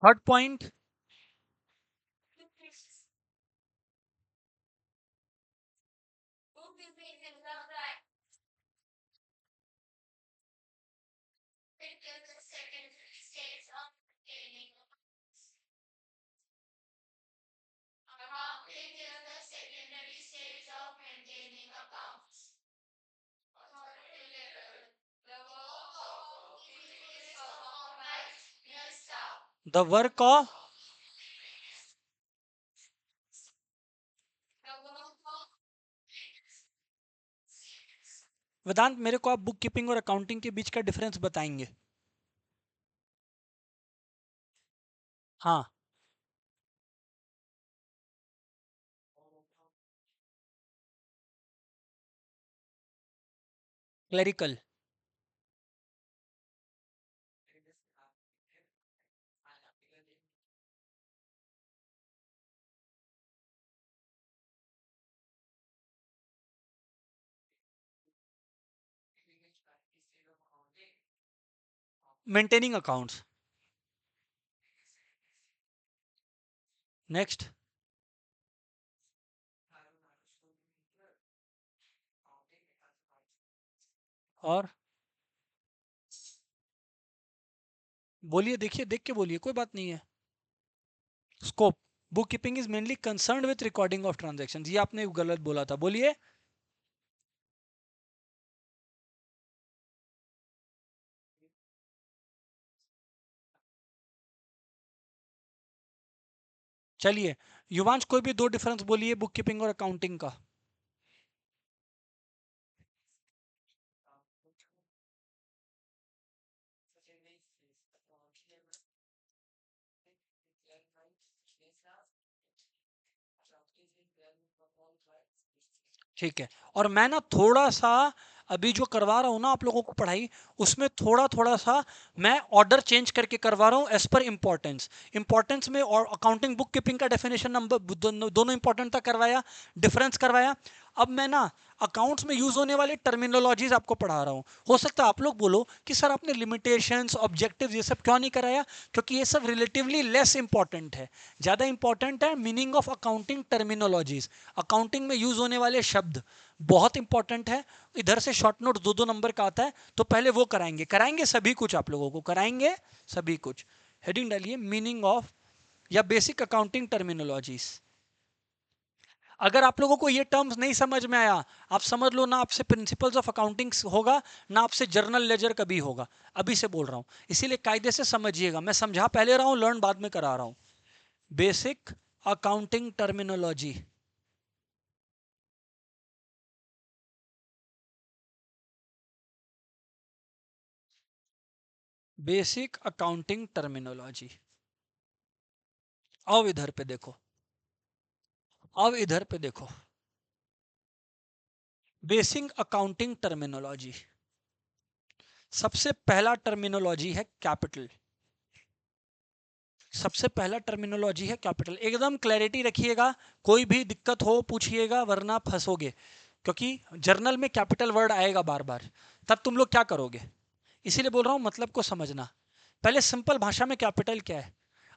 third point, the work of, Vedant मेरे को आप बुक कीपिंग और accounting के बीच का डिफरेंस बताएंगे? हाँ, क्लरिकल, मेंटेनिंग अकाउंट्स। नेक्स्ट, और बोलिए, देखिए देख के बोलिए, कोई बात नहीं है। Scope, book keeping is mainly concerned with recording of transactions, ये आपने गलत बोला था, बोलिए। चलिए युवांश, कोई भी दो डिफरेंस बोलिए बुक कीपिंग और अकाउंटिंग का। ठीक है, और मैं ना थोड़ा सा अभी जो करवा रहा हूँ ना आप लोगों को पढ़ाई, उसमें थोड़ा थोड़ा सा मैं ऑर्डर चेंज करके करवा रहा हूँ एज पर इंपॉर्टेंस। इंपॉर्टेंस में और अकाउंटिंग बुक कीपिंग का डेफिनेशन नंबर दोनों इंपॉर्टेंट था, करवाया, डिफरेंस करवाया। अब मैं ना अकाउंट्स में यूज होने वाले टर्मिनोलॉजीज आपको पढ़ा रहा हूँ। हो सकता है आप लोग बोलो कि सर आपने लिमिटेशंस, ऑब्जेक्टिव्स ये सब क्यों नहीं कराया, क्योंकि ये सब रिलेटिवली लेस इंपॉर्टेंट है। ज़्यादा इंपॉर्टेंट है meaning of accounting terminologies, accounting में यूज होने वाले शब्द बहुत इंपॉर्टेंट है। इधर से शॉर्ट नोट दो दो नंबर का आता है, तो पहले वो कराएंगे, कराएंगे सभी कुछ आप लोगों को, कराएंगे सभी कुछ। हेडिंग डालिए मीनिंग ऑफ या बेसिक अकाउंटिंग टर्मिनोलॉजीज। अगर आप लोगों को ये टर्म्स नहीं समझ में आया, आप समझ लो ना आपसे प्रिंसिपल्स ऑफ अकाउंटिंग होगा, ना आपसे जर्नल लेजर कभी होगा। अभी से बोल रहा हूं, इसीलिए कायदे से समझिएगा, मैं समझा पहले रहा हूं, लर्न बाद में करा रहा हूं। Basic accounting terminology, basic accounting terminology. अब इधर पे देखो, अब इधर पे देखो, बेसिक अकाउंटिंग टर्मिनोलॉजी। सबसे पहला टर्मिनोलॉजी है कैपिटल। सबसे पहला टर्मिनोलॉजी है कैपिटल। एकदम क्लैरिटी रखिएगा, कोई भी दिक्कत हो पूछिएगा वरना फंसोगे, क्योंकि जर्नल में कैपिटल वर्ड आएगा बार बार, तब तुम लोग क्या करोगे। इसीलिए बोल रहा हूं मतलब को समझना। पहले सिंपल भाषा में कैपिटल क्या है।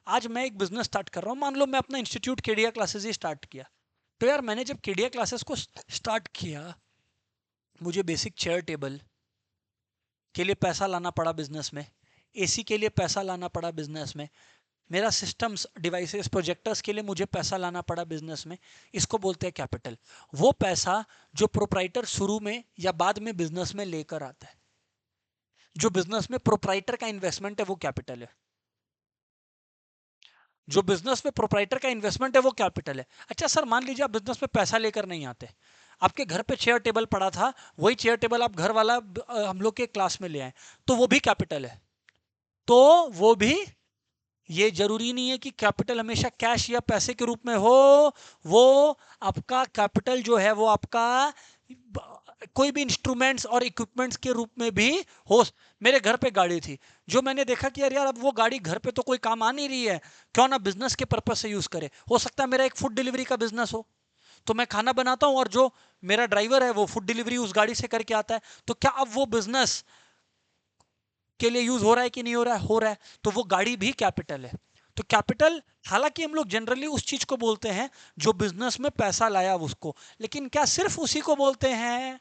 आज मैं एक बिजनेस स्टार्ट कर रहा हूं, मान लो मैं अपना इंस्टीट्यूट केडिया क्लासेस ही स्टार्ट किया। तो यार मैंने जब केडिया क्लासेस को स्टार्ट किया, मुझे बेसिक चेयर टेबल के लिए पैसा लाना पड़ा बिजनेस में, एसी के लिए पैसा लाना पड़ा बिजनेस में, मेरा सिस्टम्स डिवाइसेस प्रोजेक्टर्स के लिए मुझे पैसा लाना पड़ा बिजनेस में। इसको बोलते हैं कैपिटल। वो पैसा जो प्रोप्राइटर शुरू में या बाद में बिजनेस में लेकर आता है, जो बिजनेस में प्रोप्राइटर का इन्वेस्टमेंट है वो कैपिटल है। जो बिजनेस में प्रोप्राइटर का इन्वेस्टमेंट है वो कैपिटल है। अच्छा सर, मान लीजिए आप बिजनेस में पैसा लेकर नहीं आते, आपके घर पे चेयर टेबल पड़ा था, वही चेयर टेबल आप घर वाला हम लोग के क्लास में ले आए, तो वो भी कैपिटल है। तो वो भी, ये जरूरी नहीं है कि कैपिटल हमेशा कैश या पैसे के रूप में हो। वो आपका कैपिटल जो है वो आपका कोई भी इंस्ट्रूमेंट्स और इक्विपमेंट्स के रूप में भी हो। मेरे घर पे गाड़ी थी, जो मैंने देखा कि यार यार अब वो गाड़ी घर पे तो कोई काम आ नहीं रही है, क्यों ना बिजनेस के पर्पज से यूज करे। हो सकता है मेरा एक फूड डिलीवरी का बिजनेस हो, तो मैं खाना बनाता हूं और जो मेरा ड्राइवर है वो फूड डिलीवरी उस गाड़ी से करके आता है। तो क्या अब वो बिजनेस के लिए यूज हो रहा है कि नहीं हो रहा है? हो रहा है। तो वो गाड़ी भी कैपिटल है। तो कैपिटल, हालांकि हम लोग जनरली उस चीज को बोलते हैं जो बिजनेस में पैसा लाया उसको, लेकिन क्या सिर्फ उसी को बोलते हैं?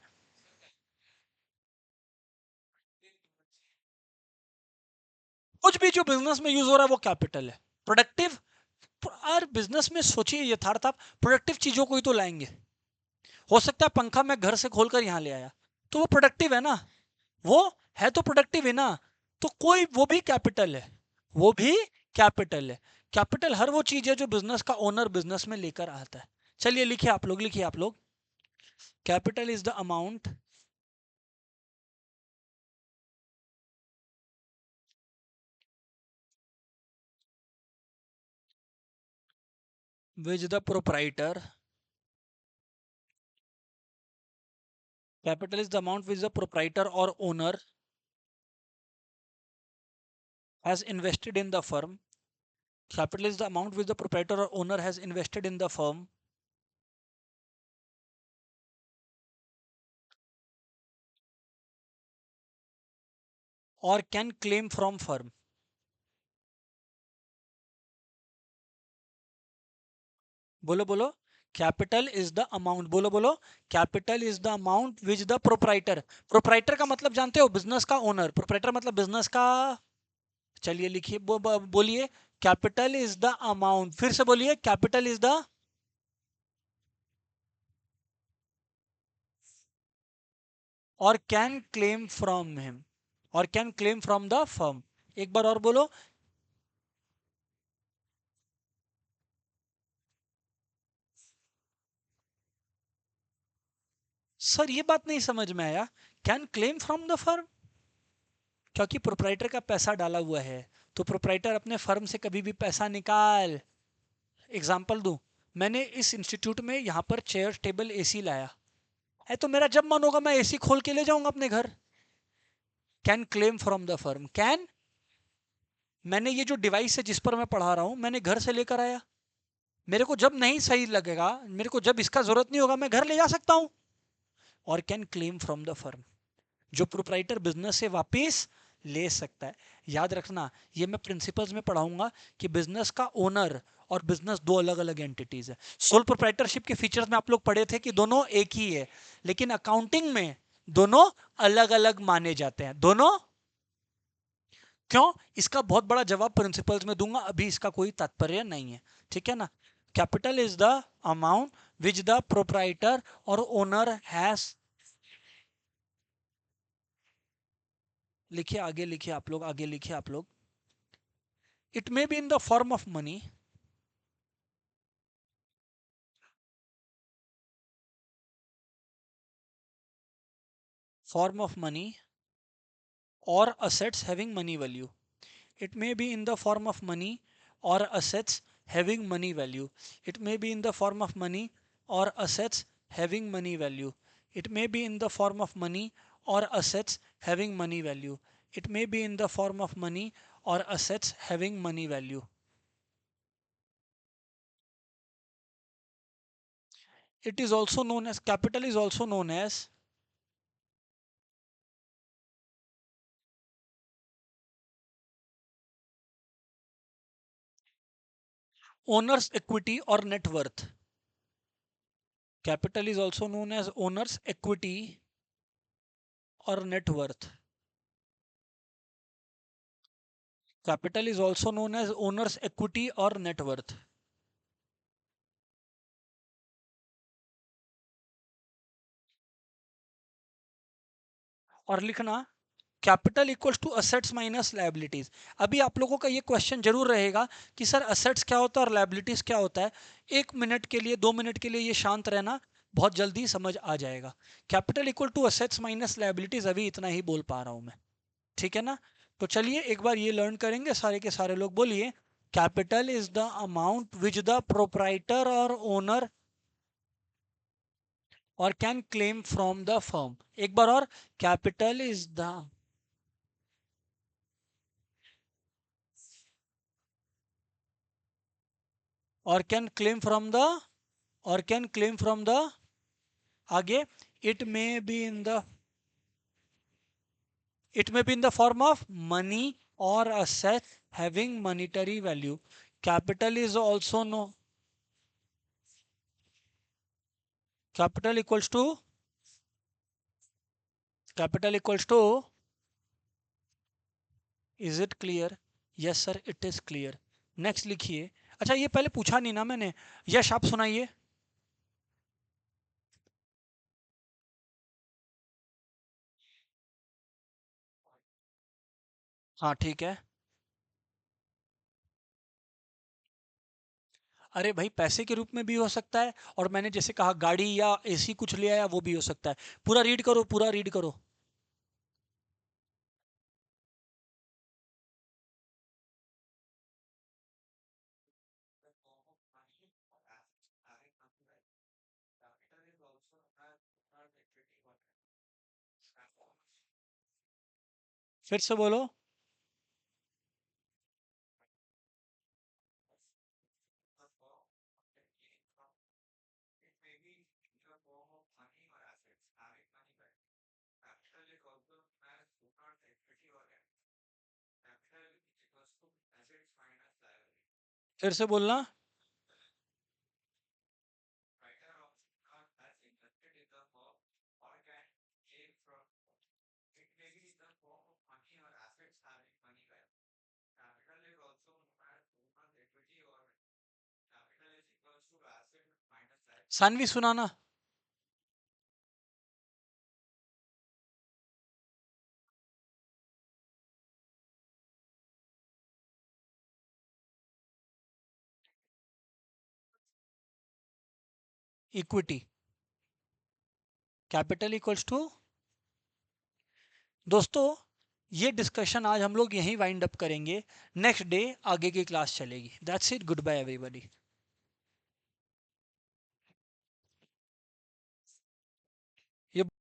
कुछ भी जो बिजनेस में यूज हो रहा है वो कैपिटल है। प्रोडक्टिव, और बिजनेस में सोचिए यथार्थ, आप प्रोडक्टिव चीजों को ही तो लाएंगे। हो सकता है पंखा मैं घर से खोलकर यहां ले आया, तो वो प्रोडक्टिव है ना, वो है तो प्रोडक्टिव है ना। तो कोई, वो भी कैपिटल है, वो भी कैपिटल है। कैपिटल हर वो चीज है जो बिजनेस का ओनर बिजनेस में लेकर आता है। चलिए लिखिए आप लोग, लिखिए आप लोग। Capital is the amount which the proprietor, capital is the amount which the proprietor और owner has invested in the firm. Capital is the amount which the proprietor or owner has invested in the firm or can claim from firm. बोलो बोलो। Capital is the amount, बोलो बोलो। Capital is the amount which the proprietor, proprietor का मतलब जानते हो business का owner, proprietor मतलब बिजनेस का। चलिए लिखिए, बोलिए। कैपिटल इज द अमाउंट, फिर से बोलिए, कैपिटल इज द, और कैन क्लेम फ्रॉम हिम, और can claim from the firm. एक बार और बोलो। सर ये बात नहीं समझ में आया, can claim from the firm, क्योंकि प्रोप्राइटर का पैसा डाला हुआ है, तो प्रोप्राइटर अपने फर्म से कभी भी पैसा निकाल। एग्जाम्पल दूं, मैंने इस इंस्टीट्यूट में यहाँ पर चेयर टेबल एसी लाया है, तो मेरा जब मन होगा मैं एसी खोल के ले जाऊंगा अपने घर। Can claim from the firm, can, मैंने ये जो डिवाइस है जिस पर मैं पढ़ा रहा हूं मैंने घर से लेकर आया, मेरे को जब नहीं सही लगेगा, मेरे को जब इसका जरूरत नहीं होगा मैं घर ले जा सकता हूं। और can claim from the firm, जो प्रोप्राइटर बिजनेस से वापस ले सकता है। याद रखना, ये मैं प्रिंसिपल्स में पढ़ाऊंगा कि बिजनेस का ओनर और बिजनेस दो अलग अलग एंटिटीज है। सोल प्रोप्राइटरशिप के फीचर्स में आप लोग पढ़े थे कि दोनों एक ही है, लेकिन अकाउंटिंग में दोनों अलग अलग माने जाते हैं। दोनों क्यों, इसका बहुत बड़ा जवाब प्रिंसिपल्स में दूंगा, अभी इसका कोई तात्पर्य नहीं है। ठीक है ना। Capital is the amount which the proprietor और ओनर हैज, लिखिए आगे, लिखिए आप लोग, आगे लिखिए आप लोग। It may be in the form of money, form of money or assets having money value. It may be in the form of money or assets having money value. It may be in the form of money or assets having money value. It may be in the form of money or assets having money value. It may be in the form of money or assets having money value. It is also known as, capital is also known as owner's equity or net worth. Capital is also known as owner's equity or net worth. Capital is also known as owner's equity or net worth. और लिखना capital equals to assets minus liabilities. अभी आप लोगों का ये question जरूर रहेगा कि सर असेट्स क्या होता है और लायबिलिटीज क्या होता है। 1 मिनट के लिए 2 मिनट के लिए ये शांत रहना, बहुत जल्दी समझ आ जाएगा। Capital equal to assets minus liabilities, अभी इतना ही बोल पा रहा हूं मैं, ठीक है ना। तो चलिए एक बार ये लर्न करेंगे सारे के सारे लोग, बोलिए capital is the amount which the proprietor और ओनर और can claim from the firm. एक बार और, कैपिटल इज द और कैन क्लेम फ्रॉम द और कैन क्लेम फ्रॉम द आगे, it may be in the it may be in the form of money or asset having monetary value. Capital is also no capital equals to capital equals to is it clear? Yes sir, it is clear. Next लिखिए। अच्छा ये पहले पूछा नहीं ना मैंने, यश आप सुनाइए। हाँ ठीक है। अरे भाई पैसे के रूप में भी हो सकता है, और मैंने जैसे कहा गाड़ी या एसी कुछ ले आया वो भी हो सकता है। पूरा रीड करो, पूरा रीड करो। फिर से बोलो। फिर से बोलना। सानवी सुनाना। Equity, capital equals to. दोस्तों ये डिस्कशन आज हम लोग यहीं वाइंड अप करेंगे, नेक्स्ट डे आगे की क्लास चलेगी। That's it, good bye everybody. ये